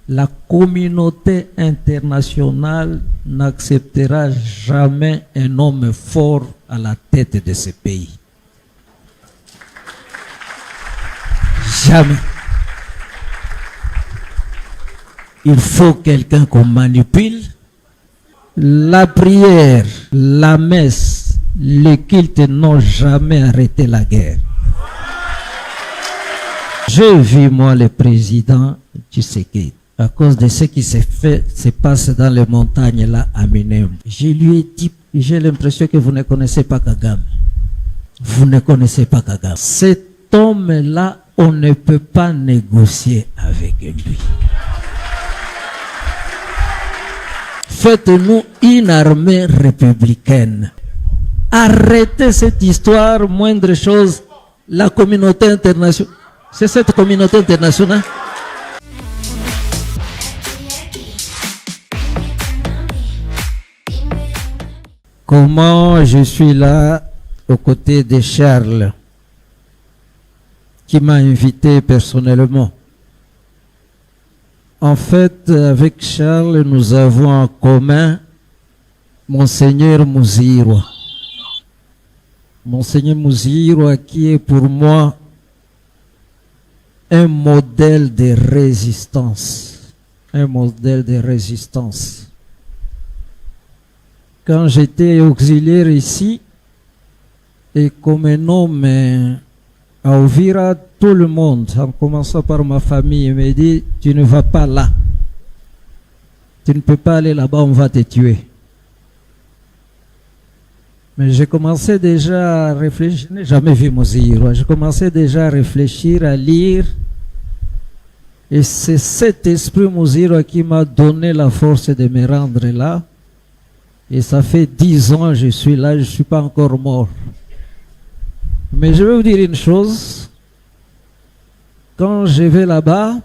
la communauté internationale n'acceptera jamais un homme fort à la tête de ce pays. Jamais. Il faut quelqu'un qu'on manipule. La prière, la messe, le culte n'ont jamais arrêté la guerre. J'ai vu, moi, le président Tshisekedi, à cause de ce qui se passe dans les montagnes là à Minembwe. Je lui ai dit, j'ai l'impression que vous ne connaissez pas Kagame. Vous ne connaissez pas Kagame. Cet homme-là, on ne peut pas négocier avec lui. Faites-nous une armée républicaine. Arrêtez cette histoire, moindre chose, la communauté internationale. C'est cette communauté internationale. Comment je suis là aux côtés de Charles, qui m'a invité personnellement. En fait, avec Charles, nous avons en commun Monseigneur Muzirwa. Monseigneur Muzirwa qui est pour moi un modèle de résistance. Un modèle de résistance. Quand j'étais auxiliaire ici, et comme un homme à Uvira, tout le monde, en commençant par ma famille, me dit, tu ne vas pas là. Tu ne peux pas aller là-bas, on va te tuer. Mais j'ai commencé déjà à réfléchir, je n'ai jamais vu Muzirwa, j'ai commencé déjà à réfléchir, à lire. Et c'est cet esprit Muzirwa qui m'a donné la force de me rendre là. Et ça fait 10 ans que je suis là, je ne suis pas encore mort. Mais je vais vous dire une chose. Quand je vais là-bas,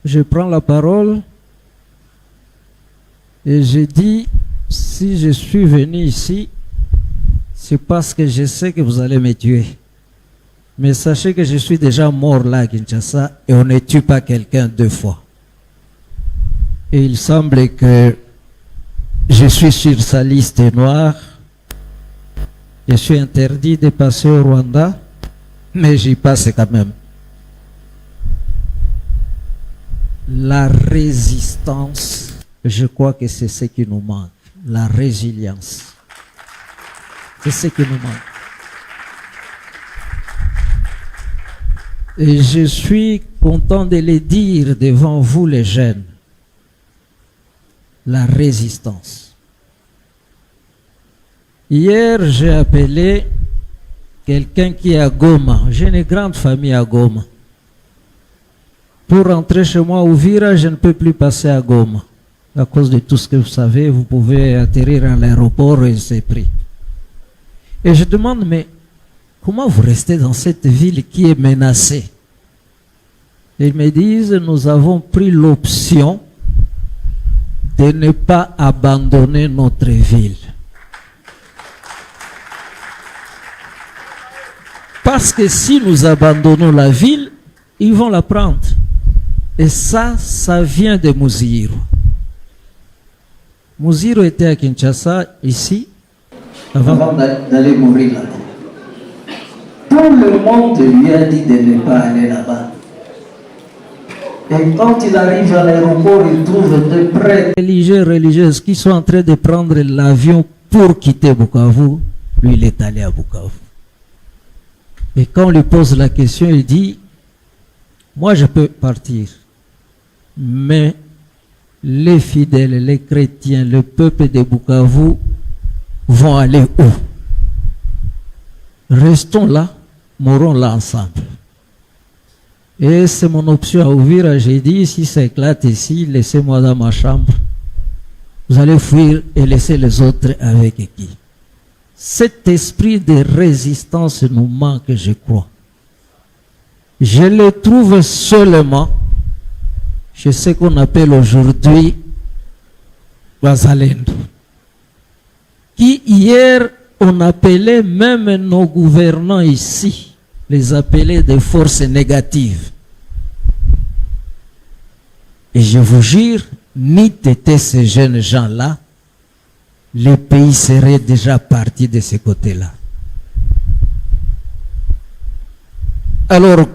je prends la parole et je dis, si je suis venu ici, c'est parce que je sais que vous allez me tuer. Mais sachez que je suis déjà mort là à Kinshasa et on ne tue pas quelqu'un 2 fois. Et il semble que je suis sur sa liste noire. Je suis interdit de passer au Rwanda, mais j'y passe quand même. La résistance, je crois que c'est ce qui nous manque. La résilience. C'est ce qui nous manque. Et je suis content de le dire devant vous les jeunes. La résistance. Hier, j'ai appelé quelqu'un qui est à Goma. J'ai une grande famille à Goma. Pour rentrer chez moi au Uvira, je ne peux plus passer à Goma. À cause de tout ce que vous savez, vous pouvez atterrir à l'aéroport et c'est pris. Et je demande, mais comment vous restez dans cette ville qui est menacée? Ils me disent, nous avons pris l'option de ne pas abandonner notre ville. Parce que si nous abandonnons la ville, ils vont la prendre. Et ça vient de Muzirwa. Muzirwa était à Kinshasa, ici, avant d'aller mourir là-bas. Tout le monde lui a dit de ne pas aller là-bas. Et quand il arrive à l'aéroport, il trouve des prêtres religieuses qui sont en train de prendre l'avion pour quitter Bukavu. Lui, il est allé à Bukavu. Et quand on lui pose la question, il dit, moi je peux partir, mais les fidèles, les chrétiens, le peuple de Bukavu vont aller où? Restons là, mourons là ensemble. Et c'est mon option à ouvrir. J'ai dit, si ça éclate ici, laissez-moi dans ma chambre. Vous allez fuir et laisser les autres avec qui? Cet esprit de résistance nous manque, je crois. Je le trouve seulement chez ce qu'on appelle aujourd'hui Wazalendo, qui hier on appelait même nos gouvernants ici, les appelait des forces négatives. Et je vous jure, n'eût été ces jeunes gens-là, le pays serait déjà parti de ce côté-là. Alors,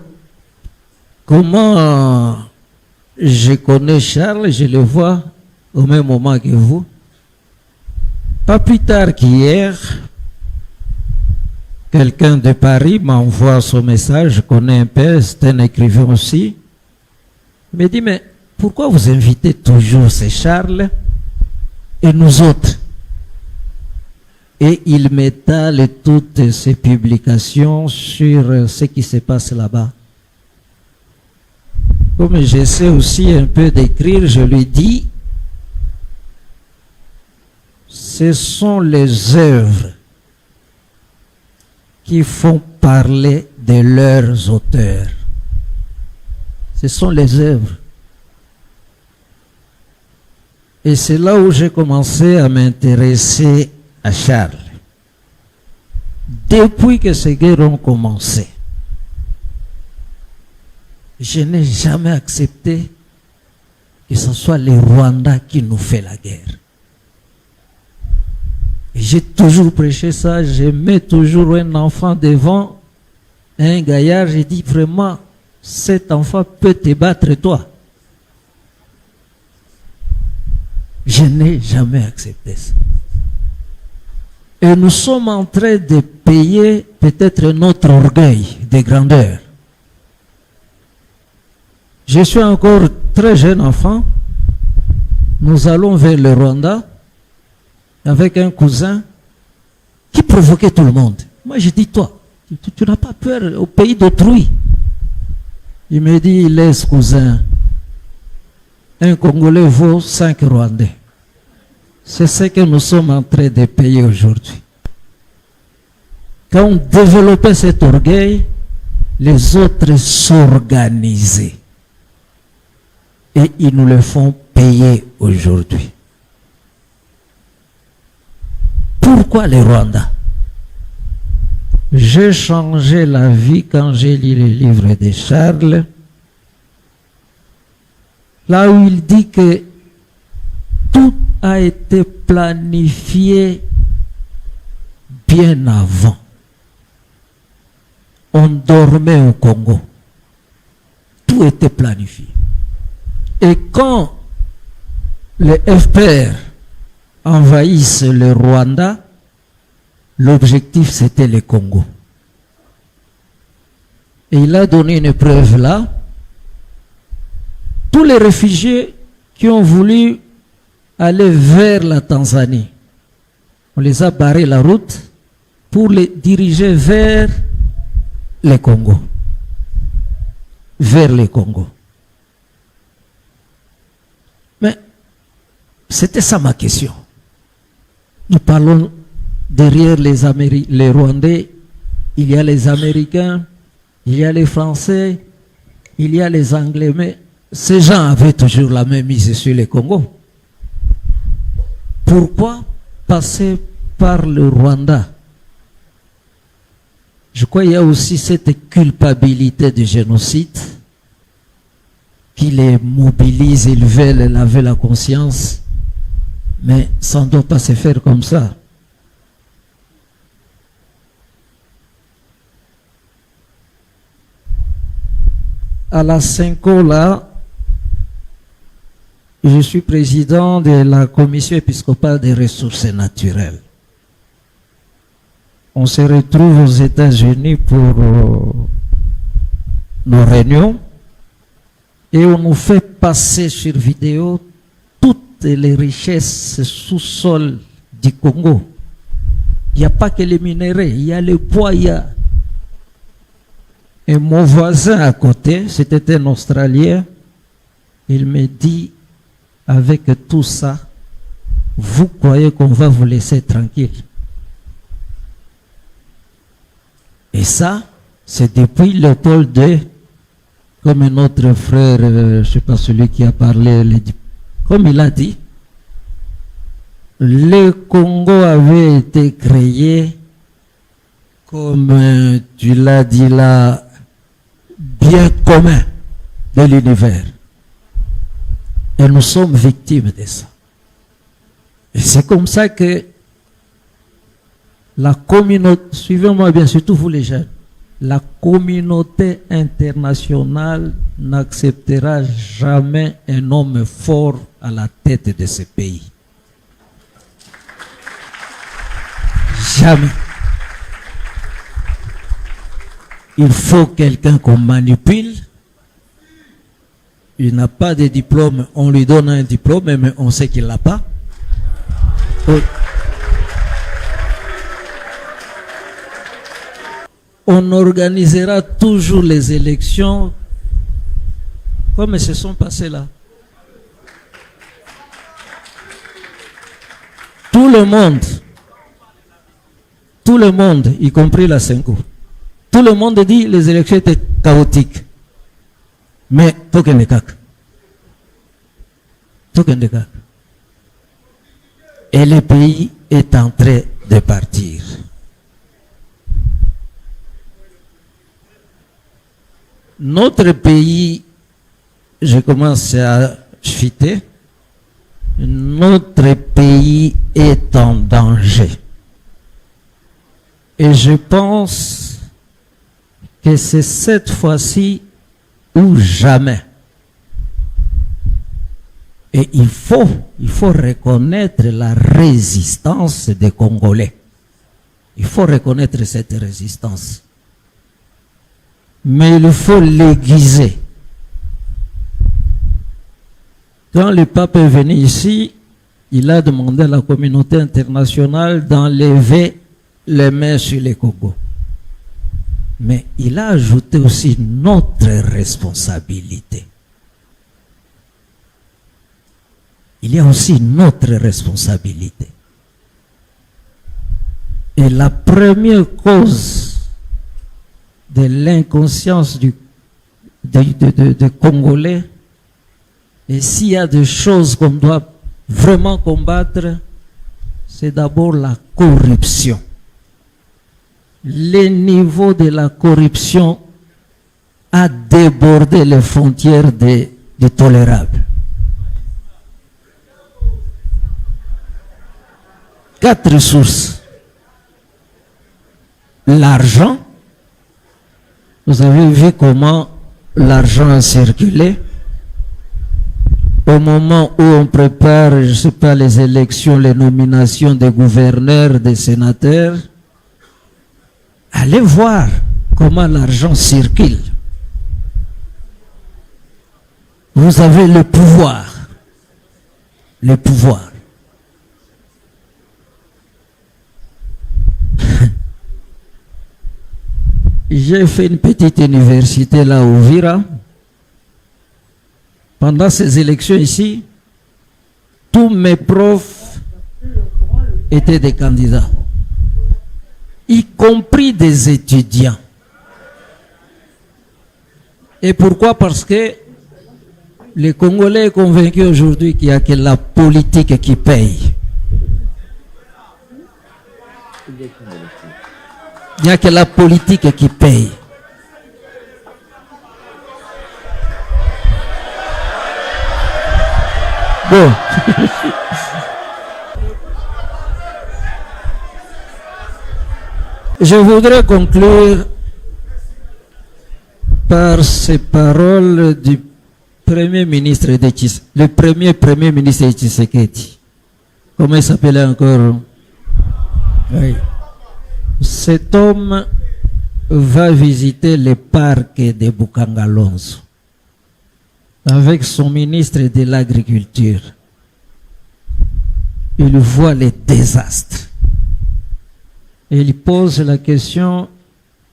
comment je connais Charles, je le vois au même moment que vous. Pas plus tard qu'hier, quelqu'un de Paris m'envoie son message, je connais un peu, c'est un écrivain aussi. Il me dit, mais pourquoi vous invitez toujours ces Charles et nous autres? Et il m'étale toutes ses publications sur ce qui se passe là-bas. Comme j'essaie aussi un peu d'écrire, je lui dis, ce sont les œuvres qui font parler de leurs auteurs. Ce sont les œuvres. Et c'est là où j'ai commencé à m'intéresser à Charles. Depuis que ces guerres ont commencé, je n'ai jamais accepté que ce soit les Rwandais qui nous fait la guerre. Et j'ai toujours prêché ça, je mets toujours un enfant devant un gaillard, j'ai dit vraiment, cet enfant peut te battre toi. Je n'ai jamais accepté ça. Et nous sommes en train de payer peut-être notre orgueil de grandeur. Je suis encore très jeune enfant. Nous allons vers le Rwanda avec un cousin qui provoquait tout le monde. Moi, je dis, toi, tu n'as pas peur au pays d'autrui. Il me dit, laisse cousin, un Congolais vaut 5 Rwandais. C'est ce que nous sommes en train de payer aujourd'hui. Quand on développait cet orgueil, les autres s'organisaient. Et ils nous le font payer aujourd'hui. Pourquoi les Rwandais? J'ai changé la vie quand j'ai lu le livre de Charles. Là où il dit que tout a été planifié bien avant. On dormait au Congo. Tout était planifié. Et quand les FPR envahissent le Rwanda, l'objectif c'était le Congo. Et il a donné une preuve là. Tous les réfugiés qui ont voulu aller vers la Tanzanie, on les a barré la route pour les diriger vers le Congo. Vers le Congo. Mais c'était ça ma question. Nous parlons derrière les Rwandais, il y a les Américains, il y a les Français, il y a les Anglais, mais ces gens avaient toujours la même mise sur le Congo. Pourquoi passer par le Rwanda? Je crois qu'il y a aussi cette culpabilité du génocide qui les mobilise, ils veulent laver la conscience, mais ça ne doit pas se faire comme ça. À la Cinco, là, je suis président de la Commission épiscopale des ressources naturelles. On se retrouve aux États-Unis pour nos réunions et on nous fait passer sur vidéo toutes les richesses sous-sol du Congo. Il n'y a pas que les minéraux, il y a le bois, il y a... Et mon voisin à côté, c'était un Australien, il me dit, avec tout ça, vous croyez qu'on va vous laisser tranquille? Et ça, c'est depuis Léopold II, comme notre frère, je ne sais pas celui qui a parlé, comme il a dit, le Congo avait été créé, comme tu l'as dit là, bien commun de l'univers. Et nous sommes victimes de ça. Et c'est comme ça que la communauté, suivez-moi bien, surtout vous les jeunes, la communauté internationale n'acceptera jamais un homme fort à la tête de ce pays. Jamais. Il faut quelqu'un qu'on manipule. Il n'a pas de diplôme, on lui donne un diplôme, mais on sait qu'il ne l'a pas. On organisera toujours les élections comme elles se sont passées là. Tout le monde, y compris la Senko, tout le monde dit que les élections étaient chaotiques. Mais tout est kak. Et le pays est en train de partir. Notre pays, je commence à chuter, notre pays est en danger. Et je pense que c'est cette fois-ci ou jamais. Et il faut reconnaître la résistance des Congolais. Il faut reconnaître cette résistance. Mais il faut l'aiguiser. Quand le pape est venu ici, il a demandé à la communauté internationale d'enlever les mains sur les Congo. Mais il a ajouté aussi notre responsabilité. Il y a aussi notre responsabilité. Et la première cause de l'inconscience des Congolais, et s'il y a des choses qu'on doit vraiment combattre, c'est d'abord la corruption. Le niveau de la corruption a débordé les frontières du tolérable. 4 sources. L'argent. Vous avez vu comment l'argent a circulé. Au moment où on prépare, je ne sais pas, les élections, les nominations des gouverneurs, des sénateurs, allez voir comment l'argent circule. Vous avez le pouvoir. Le pouvoir. J'ai fait une petite université là au Vira. Pendant ces élections ici, tous mes profs étaient des candidats, y compris des étudiants. Et pourquoi? Parce que les Congolais sont convaincus aujourd'hui qu'il n'y a que la politique qui paye. Il n'y a que la politique qui paye. Bon. Je voudrais conclure par ces paroles du Premier ministre de Tshisekedi, le premier ministre de Tshisekedi. Comment il s'appelait encore? Oui. Cet homme va visiter le parc de Bukangalonzo avec son ministre de l'Agriculture. Il voit les désastres. Et il pose la question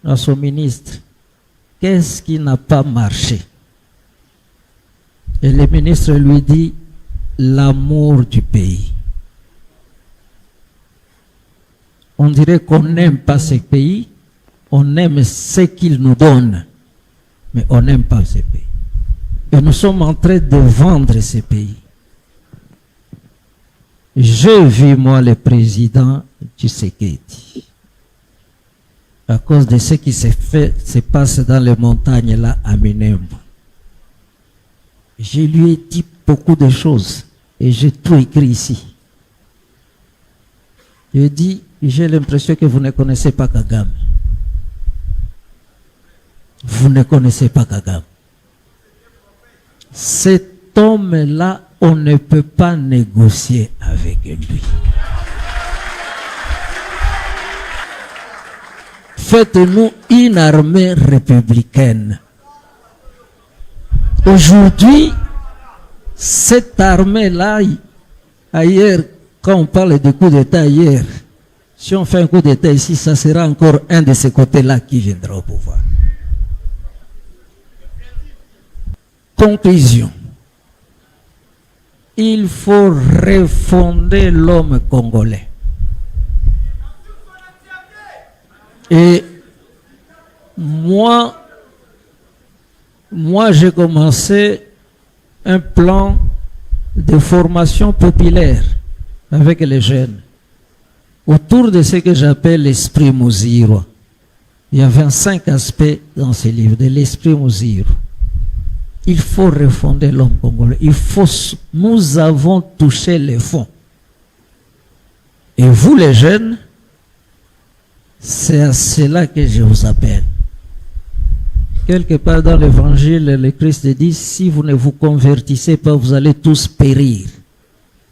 à son ministre. Qu'est-ce qui n'a pas marché? Et le ministre lui dit l'amour du pays. On dirait qu'on n'aime pas ce pays, on aime ce qu'il nous donne, mais on n'aime pas ce pays. Et nous sommes en train de vendre ce pays. J'ai vu, moi, le président Tshisekedi, à cause de ce qui se passe dans les montagnes là à Minembwe. Je lui ai dit beaucoup de choses. Et j'ai tout écrit ici. Je dis, j'ai l'impression que vous ne connaissez pas Kagame. Vous ne connaissez pas Kagame. Cet homme-là, on ne peut pas négocier avec lui. Faites-nous une armée républicaine. Aujourd'hui, cette armée-là, ailleurs, quand on parle de coup d'État ailleurs, si on fait un coup d'État ici, ça sera encore un de ces côtés-là qui viendra au pouvoir. Conclusion. Il faut refonder l'homme congolais. Et moi j'ai commencé un plan de formation populaire avec les jeunes autour de ce que j'appelle l'esprit Muziro. Il y a 25 aspects dans ce livre de l'esprit Muziro. Il faut refonder l'homme congolais. Nous avons touché les fonds. Et vous les jeunes, c'est à cela que je vous appelle. Quelque part dans l'évangile, le Christ dit, si vous ne vous convertissez pas, vous allez tous périr.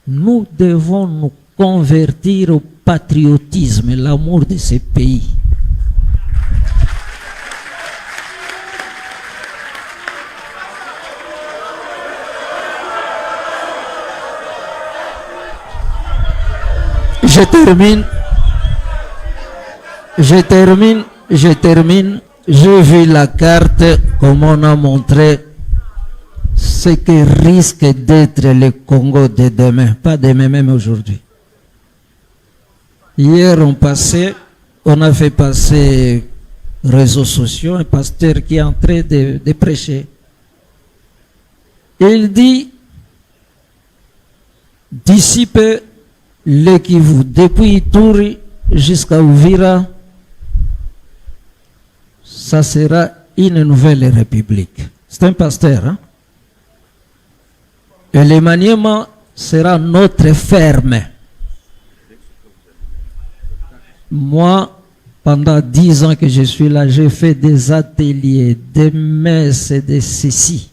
Nous devons nous convertir au patriotisme, l'amour de ce pays. Je termine. J'ai vu la carte, comme on a montré ce que risque d'être le Congo de demain. Pas demain, même aujourd'hui. Hier, on a fait passer réseaux sociaux, un pasteur qui est en train de prêcher. Il dit, d'ici peu, le Kivu, depuis Ituri jusqu'à Uvira, ça sera une nouvelle république. C'est un pasteur, hein? Et le Maniema sera notre ferme. Moi, pendant 10 ans que je suis là, j'ai fait des ateliers, des messes et des ceci.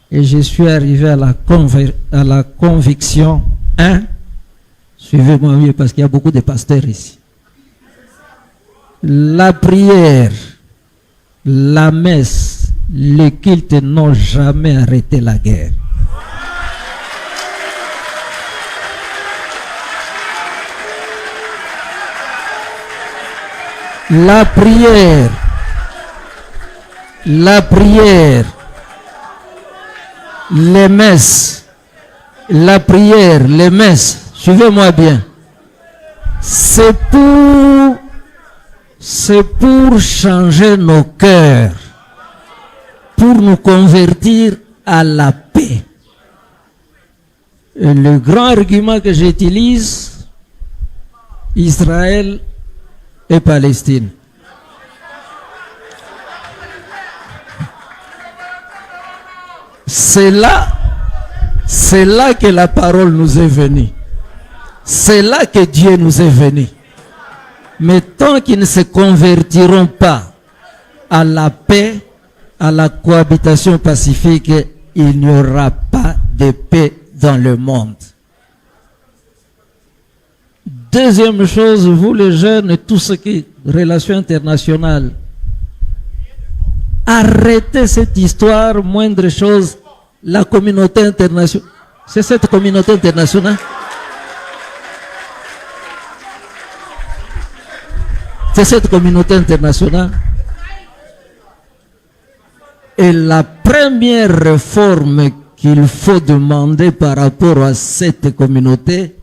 Et je suis arrivé à la conviction, suivez-moi mieux parce qu'il y a beaucoup de pasteurs ici. La prière, la messe, les cultes n'ont jamais arrêté la guerre. La prière, les messes, la prière, les messes, suivez-moi bien. C'est pour changer nos cœurs, pour nous convertir à la paix. Et le grand argument que j'utilise, Israël et Palestine. C'est là que la parole nous est venue. C'est là que Dieu nous est venu. Mais tant qu'ils ne se convertiront pas à la paix, à la cohabitation pacifique, il n'y aura pas de paix dans le monde. Deuxième chose, vous les jeunes, tout ce qui est relations internationales, arrêtez cette histoire, moindre chose, la communauté internationale. C'est cette communauté internationale. C'est cette communauté internationale. Et la première réforme qu'il faut demander par rapport à cette communauté,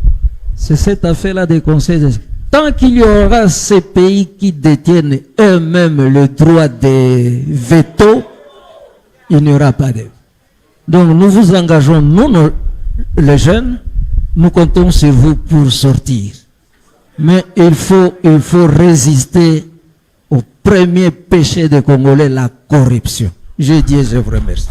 c'est cette affaire-là des conseils. Tant qu'il y aura ces pays qui détiennent eux-mêmes le droit de veto, il n'y aura pas de. Donc nous vous engageons, nous les jeunes, nous comptons sur vous pour sortir. Mais il faut résister au premier péché des Congolais, la corruption. Je dis et je vous remercie.